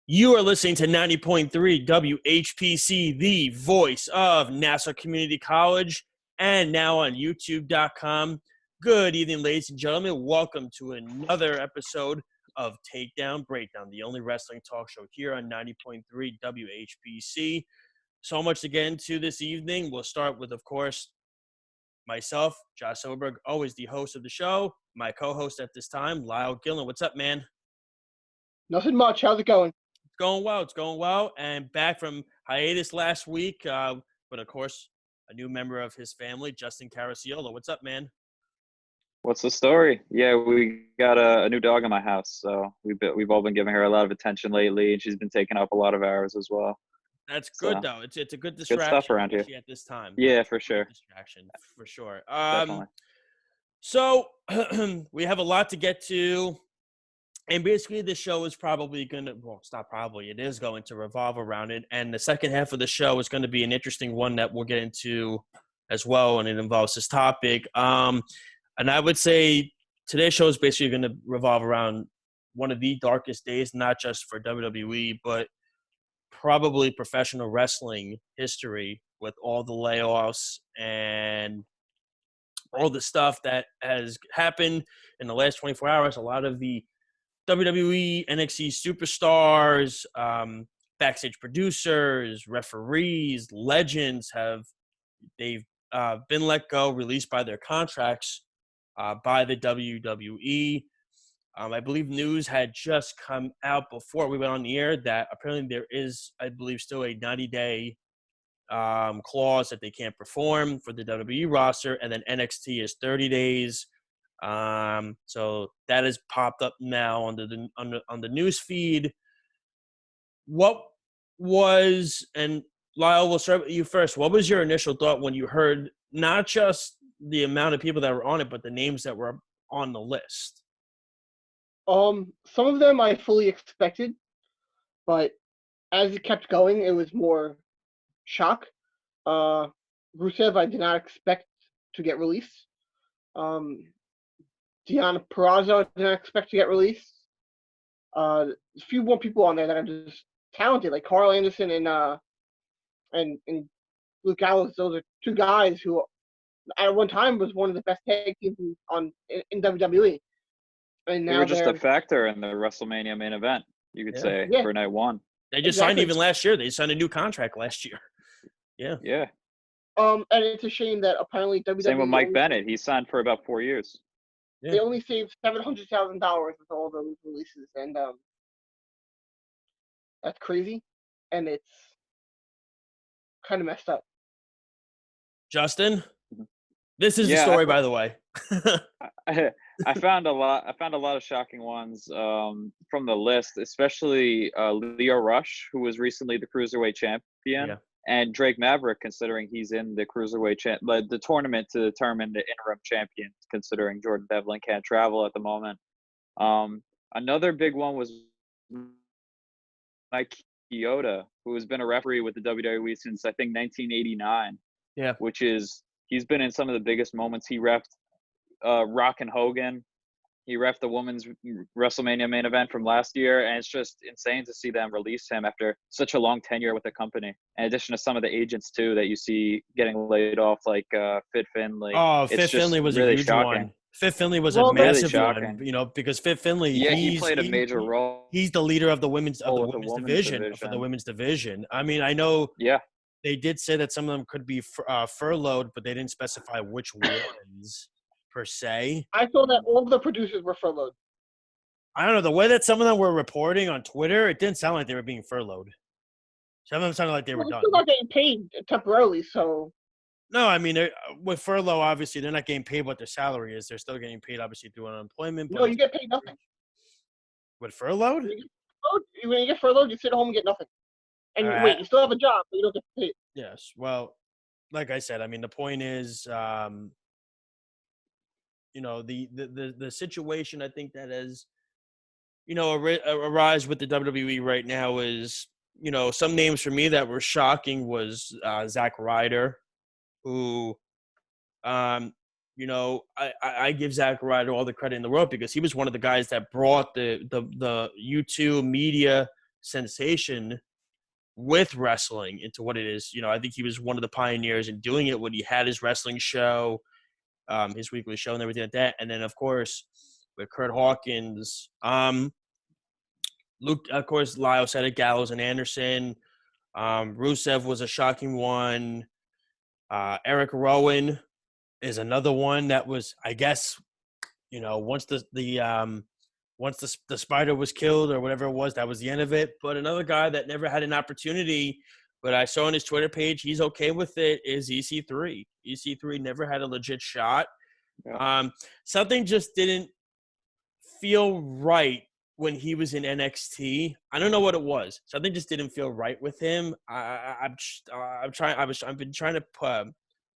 You are listening to 90.3 WHPC, the voice of Nassau Community College, and now on YouTube.com. Good evening, ladies and gentlemen. Welcome to another episode of Takedown Breakdown, the only wrestling talk show here on 90.3 WHPC. So much to get into this evening. We'll start with, of course, myself, Josh Silverberg, always the host of the show. My co-host at this time, Lyle Gillen. What's up, man? Nothing much. How's it going? It's going well. And back from hiatus last week, but of course, a new member of his family, Justin Caracciolo. What's up, man? What's the story? Yeah, we got a new dog in my house, so we've all been giving her a lot of attention lately, and she's been taking up a lot of hours as well. That's good, though. It's a good distraction. Good stuff around here at this time. Yeah, for sure. Distraction for sure. Definitely. So we have a lot to get to. And basically, the show is probably going to – well, it's not probably. It is going to revolve around it. And the second half of the show is going to be an interesting one that we'll get into as well, and it involves this topic. And I would say today's show is basically going to revolve around one of the darkest days, not just for WWE, but probably professional wrestling history, with all the layoffs and all the stuff that has happened in the last 24 hours. A lot of the WWE, NXT superstars, backstage producers, referees, legends they've been let go, released by their contracts by the WWE. I believe news had just come out before we went on the air that apparently there is, I believe, still a 90-day clause that they can't perform for the WWE roster, and then NXT is 30 days. So that has popped up now on the news feed. What was, and Lyle, we'll start with you first. What was your initial thought when you heard not just the amount of people that were on it, but the names that were on the list? Some of them I fully expected, but as it kept going, it was more shock. Rusev, I did not expect to get released. Deonna Purrazzo, I did not expect to get released. A few more people on there that are just talented, like Carl Anderson and Luke Gallows. Those are two guys who, at one time, was one of the best tag teams in WWE. And now they were just a factor in the WrestleMania main event, you could say, for night one. They just signed even last year. They signed a new contract last year. Yeah. Yeah. And it's a shame that apparently WWE. Same with Mike Bennett. He signed for about 4 years. Yeah. They only saved $700,000 with all those releases, and that's crazy, and it's kind of messed up. Justin, this is the story, by the way. I found a lot of shocking ones from the list, especially Leo Rush, who was recently the Cruiserweight champion, and Drake Maverick, considering he's in the Cruiserweight the tournament to determine the interim champion, considering Jordan Devlin can't travel at the moment. Another big one was Mike Chioda, who has been a referee with the WWE since, I think, 1989. Yeah. He's been in some of the biggest moments. He reffed Rock and Hogan. He reffed the women's WrestleMania main event from last year, and it's just insane to see them release him after such a long tenure with the company. In addition to some of the agents, too, that you see getting laid off, like Fit Finlay. Oh, Fit Finlay was really a huge one. Fit Finlay was a massive one, because Fit Finlay, he played a major role. He's the leader of the women's division. For the women's division. I mean, I know they did say that some of them could be furloughed, but they didn't specify which ones. Per se. I saw that all of the producers were furloughed. I don't know. The way that some of them were reporting on Twitter, it didn't sound like they were being furloughed. Some of them sounded like they were done. They're not getting paid temporarily, so. No, I mean, with furlough, obviously, they're not getting paid what their salary is. They're still getting paid, obviously, through unemployment. No, you get paid nothing. With furloughed? When you get furloughed, you sit at home and get nothing. And you still have a job, but you don't get paid. Yes. Well, like I said, I mean, the point is, the situation I think that has, arise with the WWE right now is, some names for me that were shocking was Zack Ryder, who, I give Zack Ryder all the credit in the world because he was one of the guys that brought the U2 media sensation with wrestling into what it is. I think he was one of the pioneers in doing it when he had his wrestling show, his weekly show and everything like that. And then, of course, with Kurt Hawkins, Luke, of course, Lyle said it, Gallows and Anderson. Rusev was a shocking one. Eric Rowan is another one that was, I guess, once the spider was killed or whatever it was, that was the end of it. But another guy that never had an opportunity, but I saw on his Twitter page, he's okay with it, is EC3. EC3 never had a legit shot. Yeah. Something just didn't feel right when he was in NXT. I don't know what it was. Something just didn't feel right with him. I've been trying to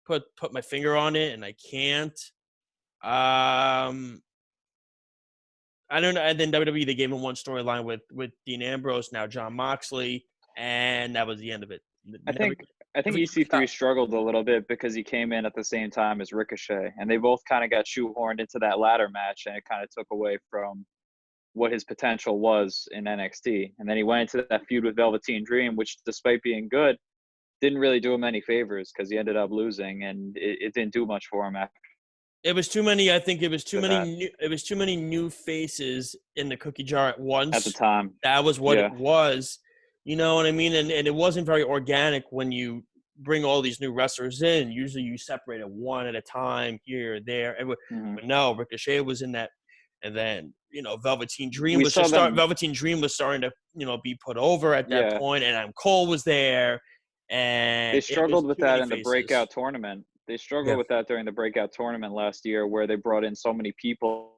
put my finger on it, and I can't. I don't know. And then WWE, they gave him one storyline with Dean Ambrose, now Jon Moxley, and that was the end of it. I think EC3 struggled a little bit because he came in at the same time as Ricochet, and they both kind of got shoehorned into that ladder match, and it kind of took away from what his potential was in NXT. And then he went into that feud with Velveteen Dream, which, despite being good, didn't really do him any favors because he ended up losing, and it didn't do much for him after. It was too many. I think it was too many. It was too many new faces in the cookie jar at once. At the time, that was what it was. You know what I mean? And it wasn't very organic when you bring all these new wrestlers in. Usually, you separate it one at a time, here or there. But no, Ricochet was in that, and then Velveteen Dream was Velveteen Dream was starting to be put over at that point, and Adam Cole was there, and they struggled with that in the breakout tournament. They struggled with that during the breakout tournament last year, where they brought in so many people.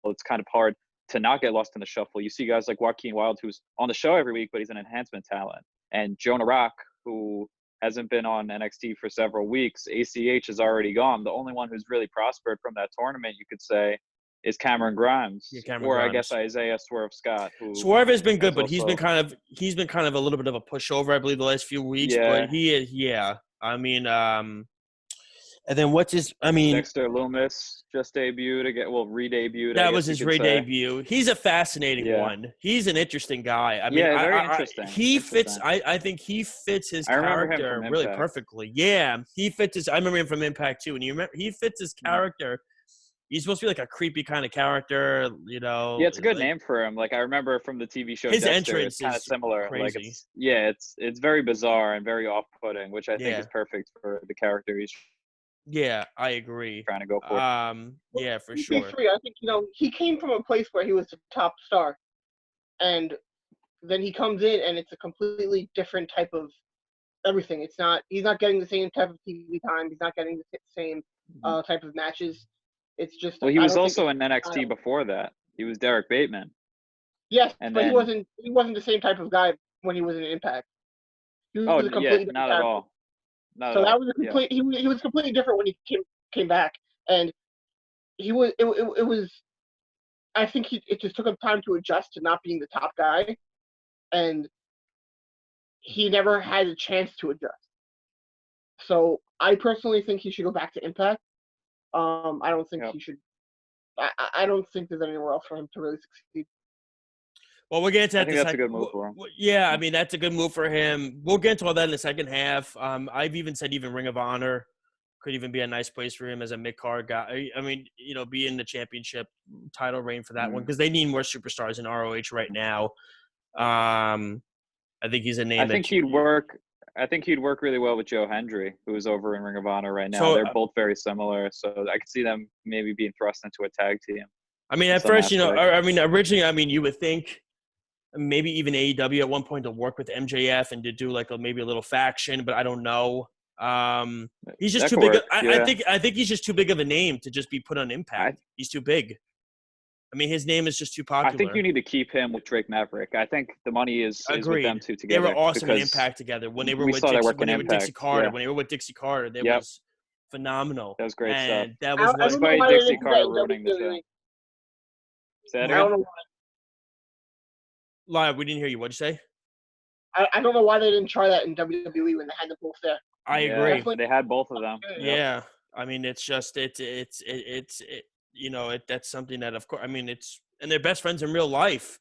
It's kind of hard to not get lost in the shuffle. You see guys like Joaquin Wilde, who's on the show every week, but he's an enhancement talent. And Jonah Rock, who hasn't been on NXT for several weeks. ACH is already gone. The only one who's really prospered from that tournament, you could say, is Cameron Grimes. I guess Isaiah Swerve Scott. Swerve has been good, but he's been kind of a little bit of a pushover, I believe, the last few weeks. But he is, I mean, and then Dexter Loomis just debuted again. Well, re-debuted. That was his re-debut. He's a fascinating one. He's an interesting guy. I mean, very interesting. He fits. I think he fits his character really perfectly. Yeah, he fits his. I remember him from Impact too, and he fits his character. He's supposed to be like a creepy kind of character, Yeah, it's a good name for him. Like I remember from the TV show his Dexter, entrance it's kind of similar. Crazy. Like it's very bizarre and very off-putting, which I think is perfect for the character he's. Yeah, I agree. Trying to go for. Yeah, for sure. I think he came from a place where he was a top star, and then he comes in and it's a completely different type of everything. He's not getting the same type of TV time. He's not getting the same type of matches. It's just. Well, he was also in NXT before that. He was Derek Bateman. Yes, but he wasn't the same type of guy when he was in Impact. He was not at all. So that was a complete. He was completely different when he came back, and he was. It was. I think it just took him time to adjust to not being the top guy, and he never had a chance to adjust. So I personally think he should go back to Impact. I don't think he should. I don't think there's anywhere else for him to really succeed. Well, we'll get into that. I think that's a good move for him. Yeah, I mean, that's a good move for him. We'll get into all that in the second half. I've even said Ring of Honor could even be a nice place for him as a mid-card guy. I mean, be in the championship title reign for that one because they need more superstars in ROH right now. I think he's a name. I think he'd work really well with Joe Hendry, who's over in Ring of Honor right now. So, they're both very similar, so I could see them maybe being thrust into a tag team. I mean, at first, originally, you would think maybe even AEW at one point to work with MJF and to do maybe a little faction, but I don't know. He's just too big. I think he's just too big of a name to just be put on Impact. He's too big. I mean, his name is just too popular. I think you need to keep him with Drake Maverick. I think the money is with them two together. They were awesome in Impact together. When they were with Dixie Carter. When they were with Dixie Carter, they was phenomenal. That was great stuff. That was despite Dixie Carter ruining the show. Say that again? I don't know why. Lyle, we didn't hear you. What'd you say? I don't know why they didn't try that in WWE when they had them both there. I agree. They had both of them. Yeah. I mean, it's just that's something that, of course, I mean, and they're best friends in real life.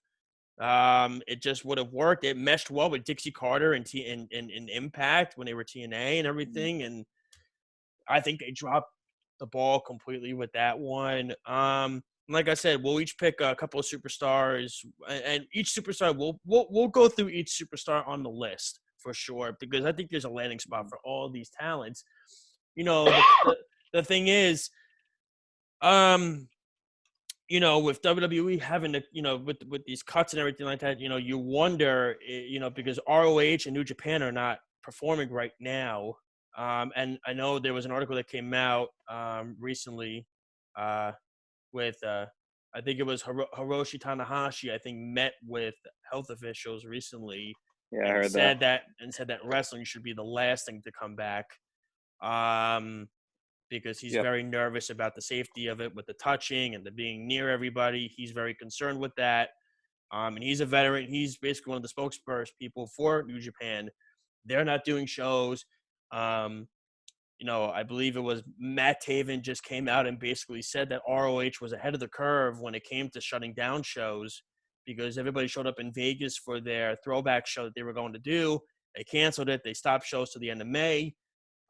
It just would have worked. It meshed well with Dixie Carter and Impact when they were TNA and everything. And I think they dropped the ball completely with that one. Like I said, we'll each pick a couple of superstars, and each superstar we'll go through each superstar on the list for sure, because I think there's a landing spot for all these talents. The thing is, with WWE having to, with these cuts and everything like that, you wonder, because ROH and New Japan are not performing right now. And I know there was an article that came out recently with, I think it was Hiroshi Tanahashi, I think, met with health officials recently. Yeah, I and heard said that. and said that wrestling should be the last thing to come back. Because he's very nervous about the safety of it with the touching and the being near everybody. He's very concerned with that. And he's a veteran. He's basically one of the spokespeople for New Japan. They're not doing shows. I believe it was Matt Taven just came out and basically said that ROH was ahead of the curve when it came to shutting down shows, because everybody showed up in Vegas for their throwback show that they were going to do. They canceled it. They stopped shows to the end of May.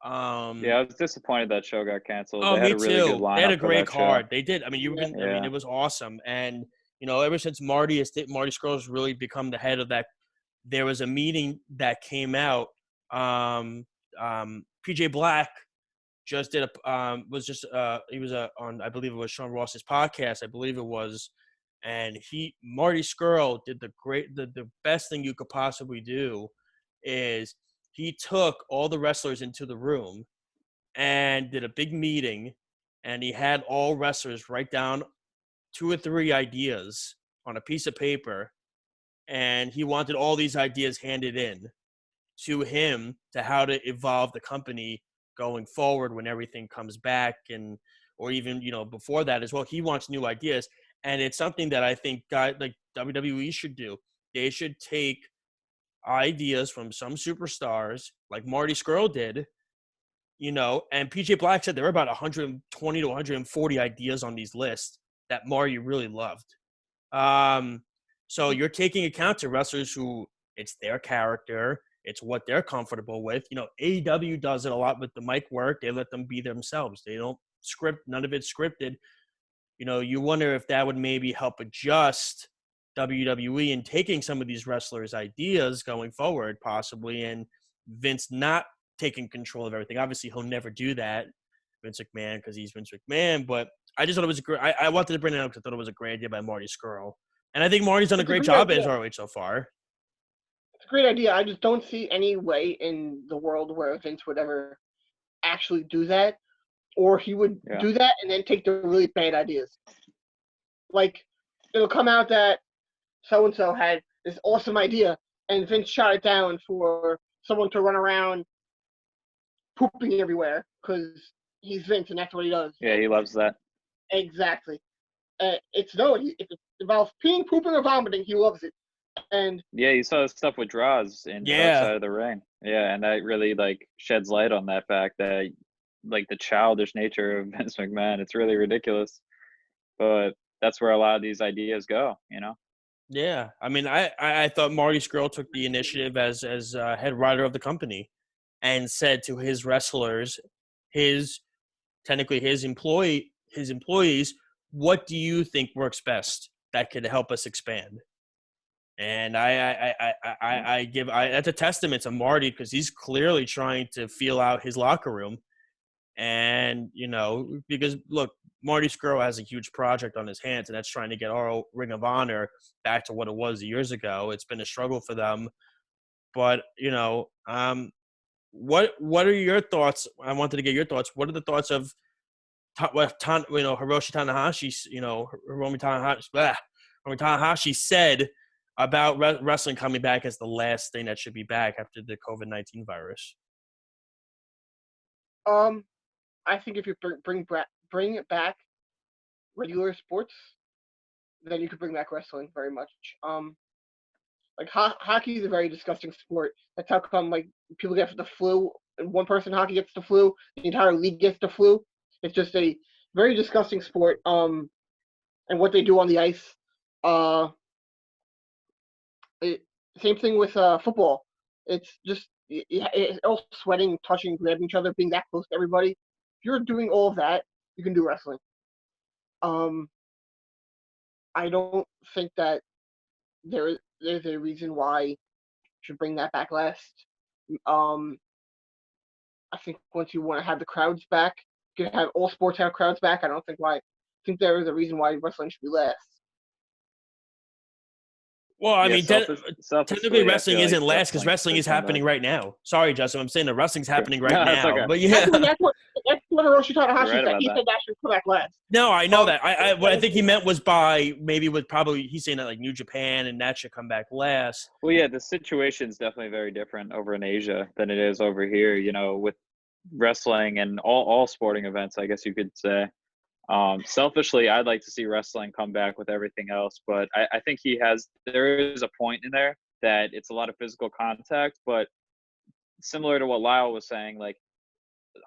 I was disappointed that show got canceled. Oh, They had me a really good too. They had a lineup for great that show. card. They did. I mean, it was awesome. And ever since Marty Scurll's really become the head of that, there was a meeting that came out. PJ Black just did he was on, I believe it was Sean Ross's podcast. I believe it was, and Marty Scurll did the best thing you could possibly do is he took all the wrestlers into the room and did a big meeting, and he had all wrestlers write down 2 or 3 ideas on a piece of paper, and he wanted all these ideas handed in to him to how to evolve the company going forward when everything comes back, or even before that as well. He wants new ideas, and it's something that I think guys like WWE should do. They should take ideas from some superstars like Marty Scurll did, and PJ Black said there were about 120 to 140 ideas on these lists that Marty really loved. So you're taking account to wrestlers who it's their character, it's what they're comfortable with. AEW does it a lot with the mic work. They let them be themselves. They don't script, none of it's scripted. You wonder if that would maybe help adjust WWE in taking some of these wrestlers' ideas going forward, possibly, and Vince not taking control of everything. Obviously, he'll never do that, Vince McMahon, because he's Vince McMahon. But I just thought it was great. I wanted to bring it up because I thought it was a great idea by Marty Scurll, and I think Marty's done a great job as ROH so far. It's a great idea. I just don't see any way in the world where Vince would ever actually do that, or he would do that and then take the really bad ideas. Like, it'll come out that so-and-so had this awesome idea, and Vince shot it down for someone to run around pooping everywhere because he's Vince and that's what he does. Yeah, he loves that. Exactly. If it involves peeing, pooping, or vomiting, he loves it. And yeah, you saw stuff with Draws in Dark Side of the Ring. Yeah, and that really sheds light on that fact that the childish nature of Vince McMahon. It's really ridiculous, but that's where a lot of these ideas go. Yeah, I mean, I thought Marty Scurll took the initiative as head writer of the company, and said to his wrestlers, his employees, what do you think works best that could help us expand? And that's a testament to Marty, because he's clearly trying to feel out his locker room. And, because look, Marty Scurll has a huge project on his hands, and that's trying to get our Ring of Honor back to what it was years ago. It's been a struggle for them. But, what are your thoughts? I wanted to get your thoughts. What are the thoughts of Hiroshi Tanahashi, Hiromi Tanahashi said about wrestling coming back as the last thing that should be back after the COVID-19 virus? I think if you bring it back regular sports, then you could bring back wrestling very much. Hockey is a very disgusting sport. That's how come people get the flu, and one person hockey gets the flu, the entire league gets the flu. It's just a very disgusting sport. And what they do on the ice, Same thing with football. It's just it's all sweating, touching, grabbing each other, being that close to everybody. If you're doing all of that, you can do wrestling. Um, I don't think that there's a reason why you should bring that back last. Um, I think once you want to have the crowds back, you can have all sports have crowds back. I don't think why. I think there is a reason why wrestling should be last. Well, I Yeah, mean, technically selfishly, I wrestling feel like isn't last because wrestling is should come happening back. right now. Sorry, Justin. I'm saying the wrestling's happening right No, it's now. okay. But yeah. Actually, that's what Hiroshi You're Tanahashi right said. about He that. said that should come back last. No, I know that. What I think he meant was by maybe with probably he's saying that like New Japan and that should come back last. Well, yeah, the situation's definitely very different over in Asia than it is over here. With wrestling and all sporting events, I guess you could say. Selfishly, I'd like to see wrestling come back with everything else, but I think there is a point in there that it's a lot of physical contact, but similar to what Lyle was saying, like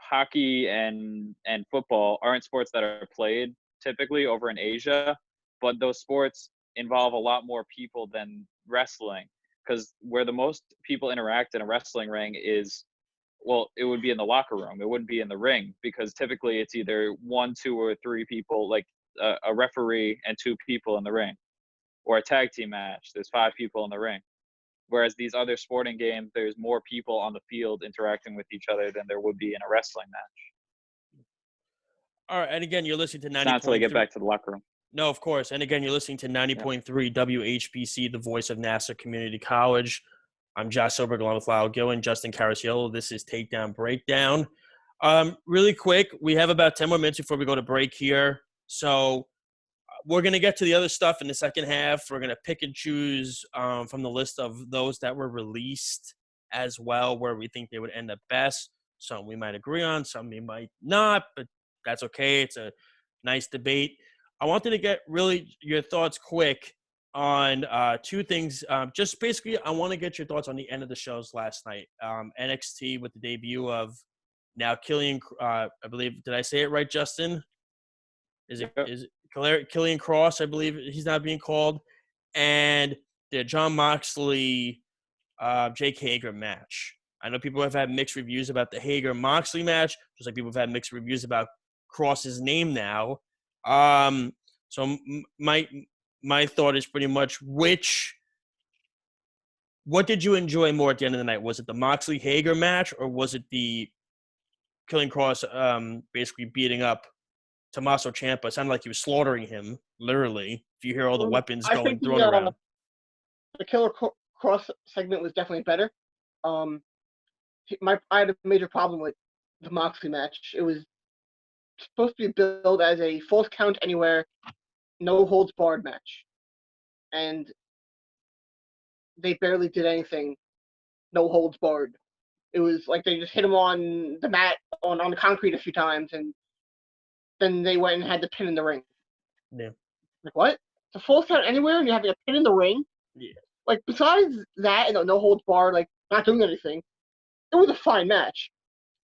hockey and football aren't sports that are played typically over in Asia, but those sports involve a lot more people than wrestling, because where the most people interact in a wrestling ring is, well, it would be in the locker room. It wouldn't be in the ring, because typically it's either 1, 2, or 3 people, like a referee and 2 people in the ring, or a tag team match. There's 5 people in the ring. Whereas these other sporting games, there's more people on the field interacting with each other than there would be in a wrestling match. All right, and again, you're listening to It's not until they 90.3. get back to the locker room. No, of course. And again, you're listening to 90.3 WHBC, the voice of Nassau Community College. I'm Josh Soberg along with Lyle Gillen, Justin Carasiello. This is Takedown Breakdown. Really quick, we have about 10 more minutes before we go to break here. So we're going to get to the other stuff in the second half. We're going to pick and choose from the list of those that were released as well, where we think they would end up best. Some we might agree on, some we might not, but that's okay. It's a nice debate. I wanted to get really your thoughts quick on 2 things. Just basically, I want to get your thoughts on the end of the shows last night. NXT with the debut of now Killian, I believe, did I say it right, Justin? Is it Killian Cross, I believe he's not being called, and the Jon Moxley Jake Hager match. I know people have had mixed reviews about the Hager-Moxley match, just like people have had mixed reviews about Cross's name now. So my thought is pretty much what did you enjoy more at the end of the night? Was it the Moxley-Hager match, or was it the Killian Cross basically beating up Tommaso Ciampa? It sounded like he was slaughtering him, literally, if you hear all the weapons thrown around. The Killer Cross segment was definitely better. I had a major problem with the Moxley match. It was supposed to be billed as a false count anywhere, no holds barred match, and they barely did anything no holds barred. It was like they just hit him on the mat on the concrete a few times, and then they went and had the pin in the ring. Yeah. Like, what? It's a false count anywhere, and you have a pin in the ring? Yeah. Like, besides that, and no holds barred, like, not doing anything, it was a fine match.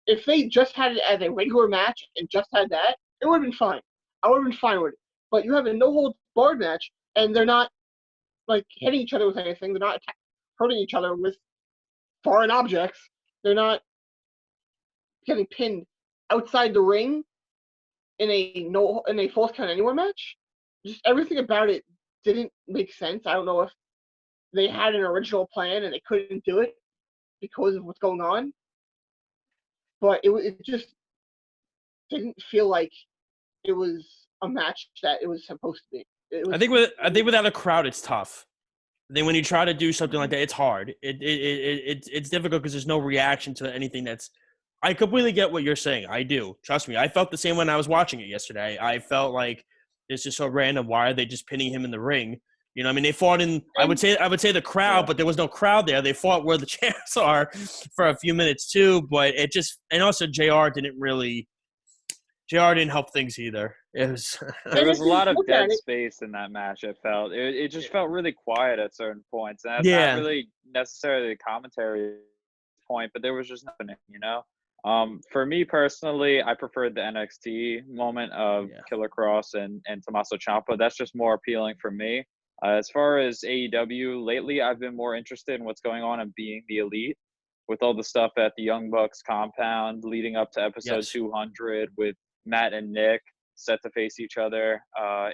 If they just had it as a regular match and just had that, it would have been fine. I would have been fine with it. But you have a no holds barred match, and they're not, like, hitting each other with anything. They're not hurting each other with foreign objects. They're not getting pinned outside the ring in a false count anywhere match. Just everything about it didn't make sense. I don't know if they had an original plan and they couldn't do it because of what's going on, but it just didn't feel like it was a match that it was supposed to be. I think without a crowd, it's tough. Then when you try to do something like that, it's hard. It's difficult because there's no reaction to anything that's. I completely get what you're saying. I do. Trust me. I felt the same when I was watching it yesterday. I felt like it's just so random. Why are they just pinning him in the ring? You know, I mean, they fought in. I would say the crowd, but there was no crowd there. They fought where the chairs are for a few minutes too. But it just, and also JR didn't help things either. It was there was a lot of dead space in that match. It just felt really quiet at certain points, and that's not really necessarily the commentary point, but there was just nothing, you know. For me personally, I preferred the NXT moment of Killer Cross and Tommaso Ciampa. That's just more appealing for me. As far as AEW, lately I've been more interested in what's going on in Being the Elite, with all the stuff at the Young Bucks compound leading up to episode Yes. 200 with Matt and Nick set to face each other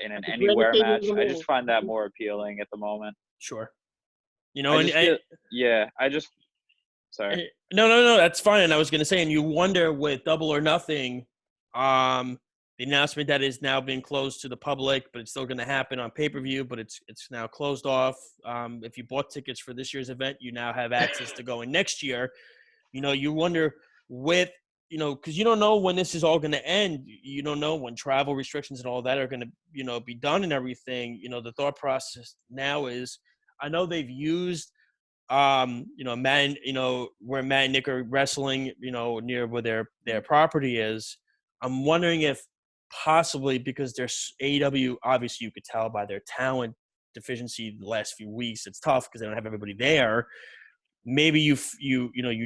in an The Anywhere greatest match. thing I in just find that more appealing at the moment. Sure. You know, I and just get, yeah, I just, sorry. no, that's fine. And I was going to say, and you wonder with Double or Nothing, the announcement that is now being closed to the public, but it's still going to happen on pay-per-view, but it's now closed off. If you bought tickets for this year's event, you now have access to going next year. You know, you wonder with, you know, because you don't know when this is all going to end. You don't know when travel restrictions and all that are going to, you know, be done and everything. You know, the thought process now is, I know they've used, you know, where Matt and Nick are wrestling, you know, near where their property is. I'm wondering if possibly because there's AEW, obviously you could tell by their talent deficiency the last few weeks, it's tough because they don't have everybody there. Maybe you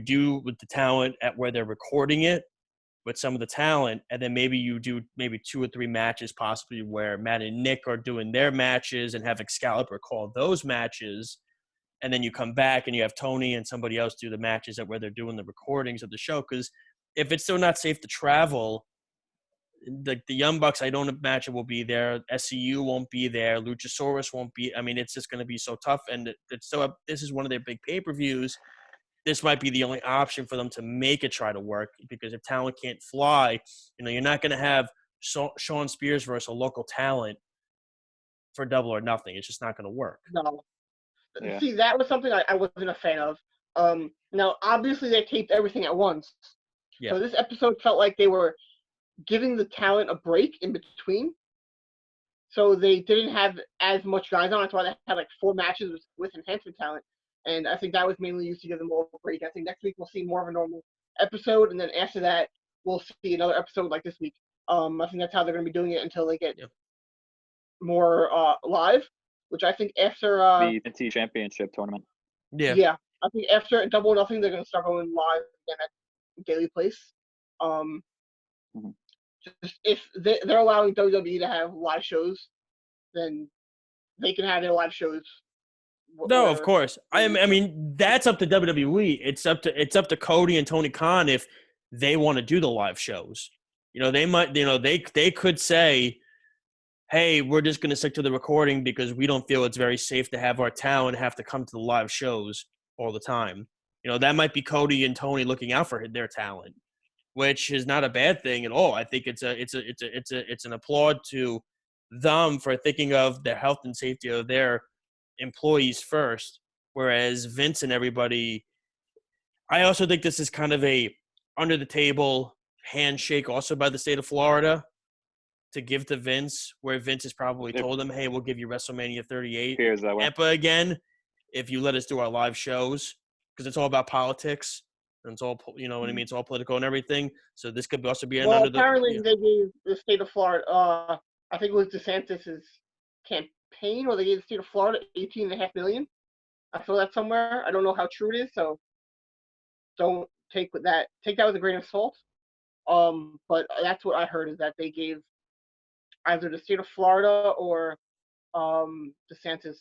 do with the talent at where they're recording it with some of the talent, and then maybe you do maybe 2 or 3 matches possibly where Matt and Nick are doing their matches and have Excalibur call those matches, and then you come back and you have Tony and somebody else do the matches at where they're doing the recordings of the show. Because if it's still not safe to travel, the Young Bucks, I don't imagine will be there. SCU won't be there. Luchasaurus won't be. I mean, it's just going to be so tough. And it's so. This is one of their big pay-per-views. This might be the only option for them to make it try to work, because if talent can't fly, you know, you're not going to have Sean Spears versus a local talent for Double or Nothing. It's just not going to work. No. Yeah. See, that was something I wasn't a fan of. Now, obviously, they taped everything at once. Yeah. So this episode felt like they were giving the talent a break in between. So they didn't have as much guys on. That's why they had like 4 matches with enhancement talent. And I think that was mainly used to give them more of a break. I think next week we'll see more of a normal episode. And then after that, we'll see another episode like this week. I think that's how they're going to be doing it until they get more live, which I think after The TNT Championship tournament. Yeah, I think after Double or Nothing, they're going to start going live again at Daily Place. Just if they're allowing WWE to have live shows, then they can have their live shows. No, of course. I mean, that's up to WWE. It's up to Cody and Tony Khan if they want to do the live shows. You know, they might. You know, they could say, "Hey, we're just going to stick to the recording because we don't feel it's very safe to have our talent have to come to the live shows all the time." You know, that might be Cody and Tony looking out for their talent, which is not a bad thing at all. I think it's an applaud to them for thinking of the health and safety of their employees first, whereas Vince and everybody, I also think this is kind of a under the table handshake also by the state of Florida to give to Vince, where Vince has probably told them, hey, we'll give you WrestleMania 38 Tampa again if you let us do our live shows, because it's all about politics and it's all, you know what I mean, it's all political and everything. So this could also be apparently they gave the state of Florida, I think it was DeSantis's campaign, or they gave the state of Florida $18.5 million. I saw that somewhere. I don't know how true it is, so don't take that with a grain of salt. But that's what I heard, is that they gave either the state of Florida or DeSantis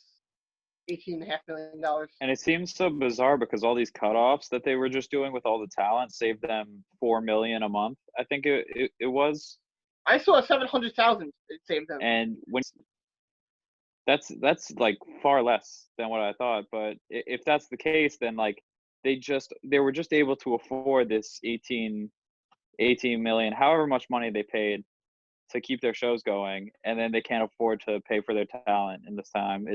$18.5 million. And it seems so bizarre because all these cutoffs that they were just doing with all the talent saved them $4 million a month. I think it was. I saw 700,000. It saved them. And when that's like far less than what I thought. But if that's the case, then like they were just able to afford this 18 million, however much money they paid to keep their shows going, and then they can't afford to pay for their talent in this time.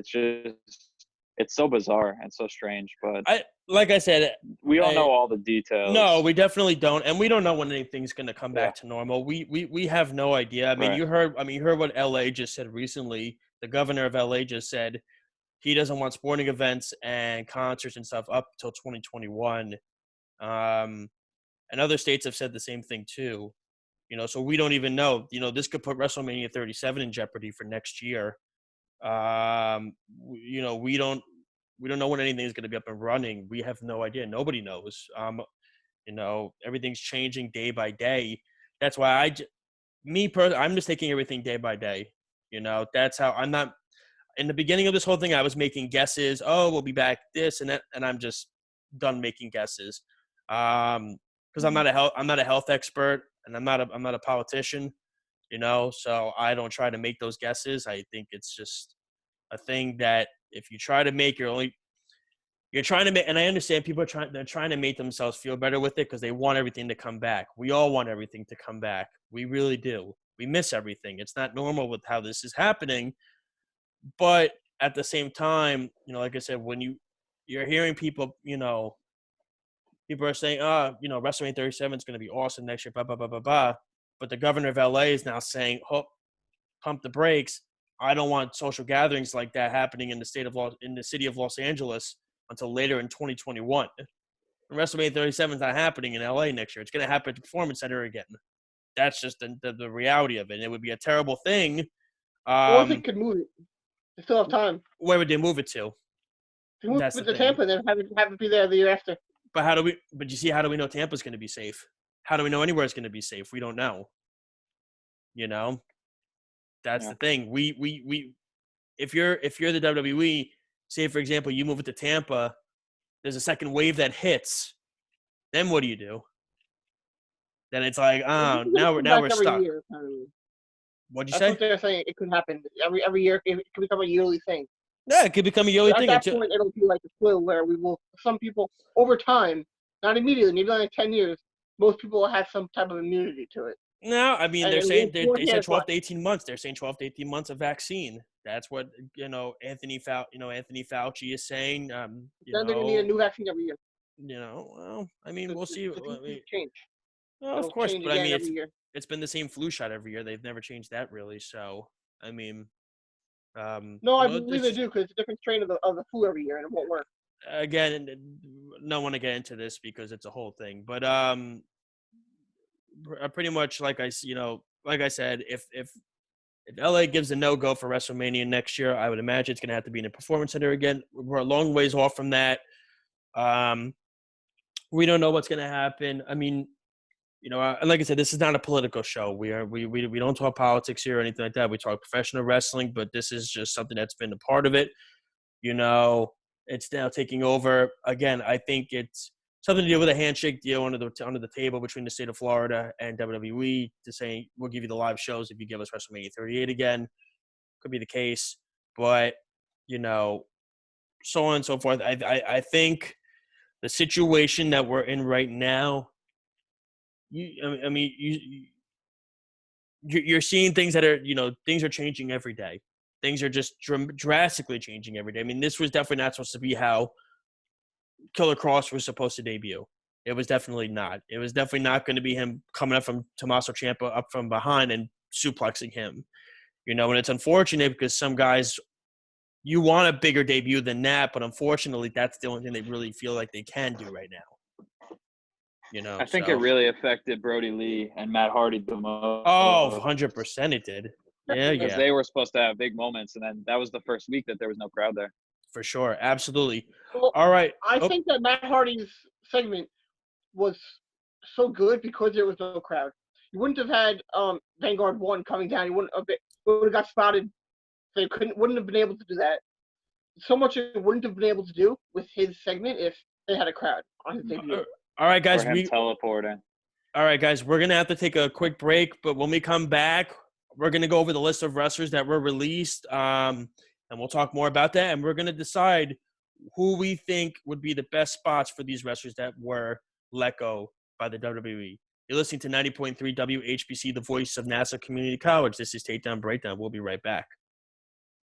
It's so bizarre and so strange. But like I said, we don't know all the details. No, we definitely don't, and we don't know when anything's going to come back to normal. We have no idea. I mean, you heard what LA just said recently. The governor of LA just said he doesn't want sporting events and concerts and stuff up till 2021. And other states have said the same thing too. You know, so we don't even know. You know, this could put WrestleMania 37 in jeopardy for next year. You know, we don't know when anything is going to be up and running. We have no idea. Nobody knows. You know, everything's changing day by day. That's why I'm just taking everything day by day. You know, that's how I'm not. in the beginning of this whole thing, I was making guesses. Oh, we'll be back this and that, and I'm just done making guesses. Because I'm not a health expert, and I'm not a politician, so I don't try to make those guesses. I think it's just a thing that if you try to make you're trying to make, and I understand people they're trying to make themselves feel better with it because they want everything to come back. We all want everything to come back. We really do. We miss everything. It's not normal with how this is happening. But at the same time, like I said, when you're hearing people, people are saying, WrestleMania 37 is going to be awesome next year, blah, blah, blah, blah, blah. But the governor of LA is now saying, pump the brakes. I don't want social gatherings like that happening in the city of Los Angeles until later in 2021. And WrestleMania 37 is not happening in LA next year. It's going to happen at the Performance Center again. That's just the reality of it. And it would be a terrible thing. Or they could move it. They still have time. Where would they move it to? They move it to Tampa and then have it be there the year after. But how do we know Tampa's going to be safe? How do we know anywhere is going to be safe? We don't know. That's the thing. We if you're the WWE, say for example, you move it to Tampa, there's a second wave that hits. Then what do you do? Then it's like, now we're stuck. Year, apparently. What'd you That's say? what they're saying. It could happen every year. It could become a yearly thing. Yeah, it could become a yearly thing. At that point, it'll be like the flu, where we will. Some people over time, not immediately, maybe like 10 years, most people will have some type of immunity to it. No, I mean, they said 12 to 18 months. They're saying 12 to 18 months of vaccine. That's what Anthony Fauci is saying. Then they're gonna need a new vaccine every year. Well, I mean, we'll see. Change. Well, of course, but I mean, it's been the same flu shot every year. They've never changed that really. So, I mean, no, I believe they do because it's a different strain of the flu every year, and it won't work. Again, don't want to get into this because it's a whole thing, but pretty much like I said, if LA gives a no-go for WrestleMania next year, I would imagine it's going to have to be in a Performance Center again. We're a long ways off from that. We don't know what's going to happen. I mean, like I said, this is not a political show. We don't talk politics here or anything like that. We talk professional wrestling, but this is just something that's been a part of it. It's now taking over. Again, I think it's something to do with a handshake deal under the table between the state of Florida and WWE to say, we'll give you the live shows if you give us WrestleMania 38 again. Could be the case. But, so on and so forth. I think the situation that we're in right now, you're seeing things that are, things are changing every day. Things are just drastically changing every day. I mean, this was definitely not supposed to be how Killer Cross was supposed to debut. It was definitely not. It was definitely not going to be him coming up from Tommaso Ciampa up from behind and suplexing him. And it's unfortunate because some guys, you want a bigger debut than that, but unfortunately, that's the only thing they really feel like they can do right now. I think it really affected Brody Lee and Matt Hardy the most. Oh, 100% it did. Yeah. Because they were supposed to have big moments, and then that was the first week that there was no crowd there. For sure. Absolutely. Well, all right. I think that Matt Hardy's segment was so good because there was no crowd. You wouldn't have had Vanguard 1 coming down. You would have got spotted. They wouldn't have been able to do that. So much it wouldn't have been able to do with his segment if they had a crowd on his debut. All right, guys. Teleporting. All right, guys. We're going to have to take a quick break, but when we come back, we're going to go over the list of wrestlers that were released, and we'll talk more about that, and we're going to decide who we think would be the best spots for these wrestlers that were let go by the WWE. You're listening to 90.3 WHBC, the voice of Nassau Community College. This is Takedown Breakdown. We'll be right back.